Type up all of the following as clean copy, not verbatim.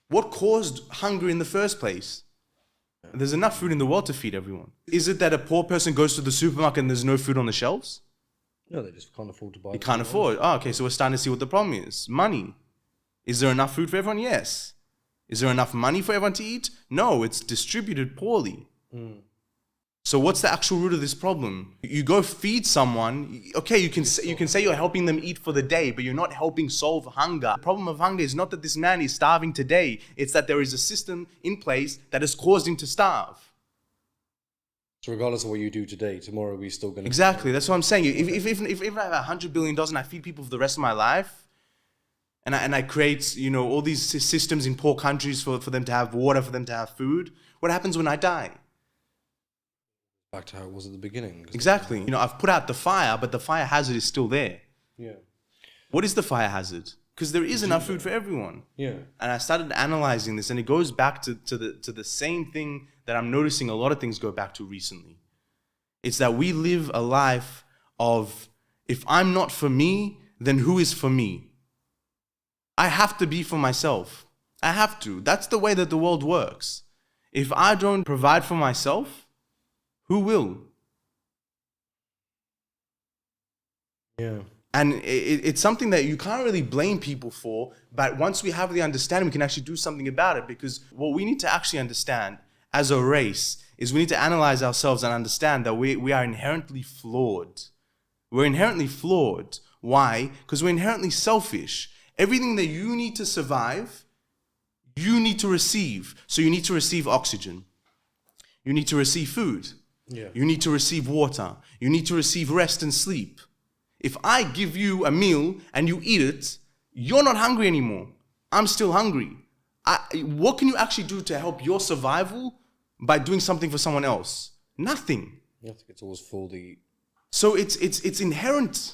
What caused hunger in the first place? There's enough food in the world to feed everyone. Is it that a poor person goes to the supermarket and there's no food on the shelves? No, they just can't afford to buy. They can't afford. Oh, okay, so we're starting to see what the problem is. Money. Is there enough food for everyone? Yes. Is there enough money for everyone to eat? No, it's distributed poorly. So what's the actual root of this problem? You go feed someone, okay, you can say you're helping them eat for the day, but you're not helping solve hunger. The problem of hunger is not that this man is starving today, it's that there is a system in place that has caused him to starve. So regardless of what you do today, tomorrow we're still going to... Exactly, that's what I'm saying. If I have $100 billion and I feed people for the rest of my life, and I create, all these systems in poor countries for them to have water, for them to have food, what happens when I die? Back to how it was at the beginning. Exactly. I've put out the fire, but the fire hazard is still there. Yeah. What is the fire hazard? Because there is enough food for everyone. Yeah. And I started analyzing this, and it goes back to the same thing that I'm noticing a lot of things go back to recently. It's that we live a life of, if I'm not for me, then who is for me? I have to be for myself. I have to. That's the way that the world works. If I don't provide for myself, who will? Yeah. And it's something that you can't really blame people for, but once we have the understanding, we can actually do something about it, because what we need to actually understand as a race is we need to analyze ourselves and understand that we are inherently flawed. We're inherently flawed. Why? Because we're inherently selfish. Everything that you need to survive, you need to receive. So you need to receive oxygen. You need to receive food. Yeah. You need to receive water. You need to receive rest and sleep. If I give you a meal and you eat it, you're not hungry anymore. I'm still hungry. What can you actually do to help your survival by doing something for someone else? Nothing. I think it's always for the... So it's inherent.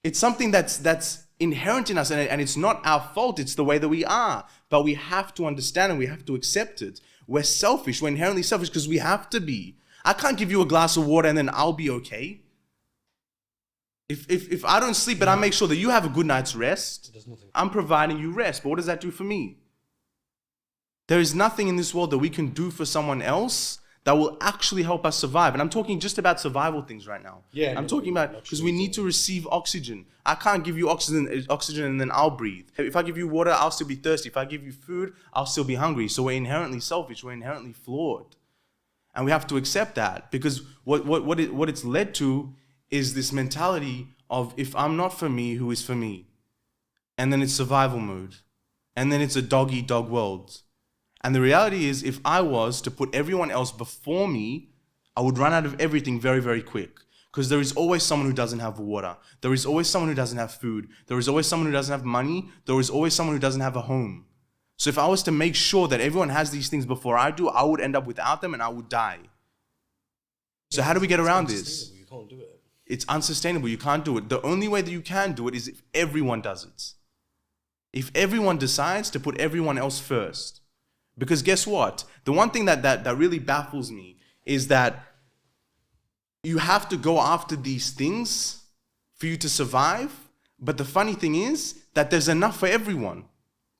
It's something that's inherent in us, and it's not our fault. It's the way that we are. But we have to understand and we have to accept it. We're selfish. We're inherently selfish because we have to be. I can't give you a glass of water and then I'll be okay. If I don't sleep, but I make sure that you have a good night's rest, I'm providing you rest. But what does that do for me? There is nothing in this world that we can do for someone else that will actually help us survive. And I'm talking just about survival things right now. Yeah, I'm talking about, because we need to receive oxygen. I can't give you oxygen and then I'll breathe. If I give you water, I'll still be thirsty. If I give you food, I'll still be hungry. So we're inherently selfish. We're inherently flawed. And we have to accept that, because what it's led to is this mentality of, if I'm not for me, who is for me? And then it's survival mode. And then it's a dog-eat-dog world. And the reality is, if I was to put everyone else before me, I would run out of everything very, very quick. Because there is always someone who doesn't have water. There is always someone who doesn't have food. There is always someone who doesn't have money. There is always someone who doesn't have a home. So if I was to make sure that everyone has these things before I do, I would end up without them and I would die. So how do we get around this? You can't do it. It's unsustainable. You can't do it. The only way that you can do it is if everyone does it. If everyone decides to put everyone else first. Because guess what? The one thing that really baffles me is that you have to go after these things for you to survive. But the funny thing is that there's enough for everyone.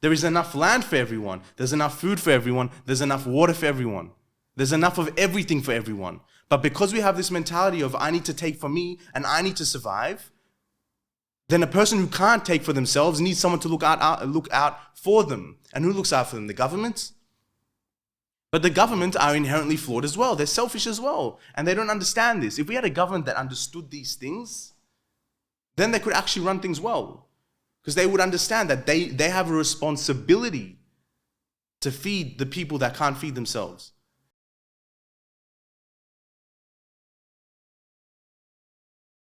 There is enough land for everyone. There's enough food for everyone. There's enough water for everyone. There's enough of everything for everyone. But because we have this mentality of, I need to take for me and I need to survive, then a person who can't take for themselves needs someone to look out for them. And who looks out for them? The government? But the government are inherently flawed as well. They're selfish as well. And they don't understand this. If we had a government that understood these things, then they could actually run things well. Because they would understand that they have a responsibility to feed the people that can't feed themselves.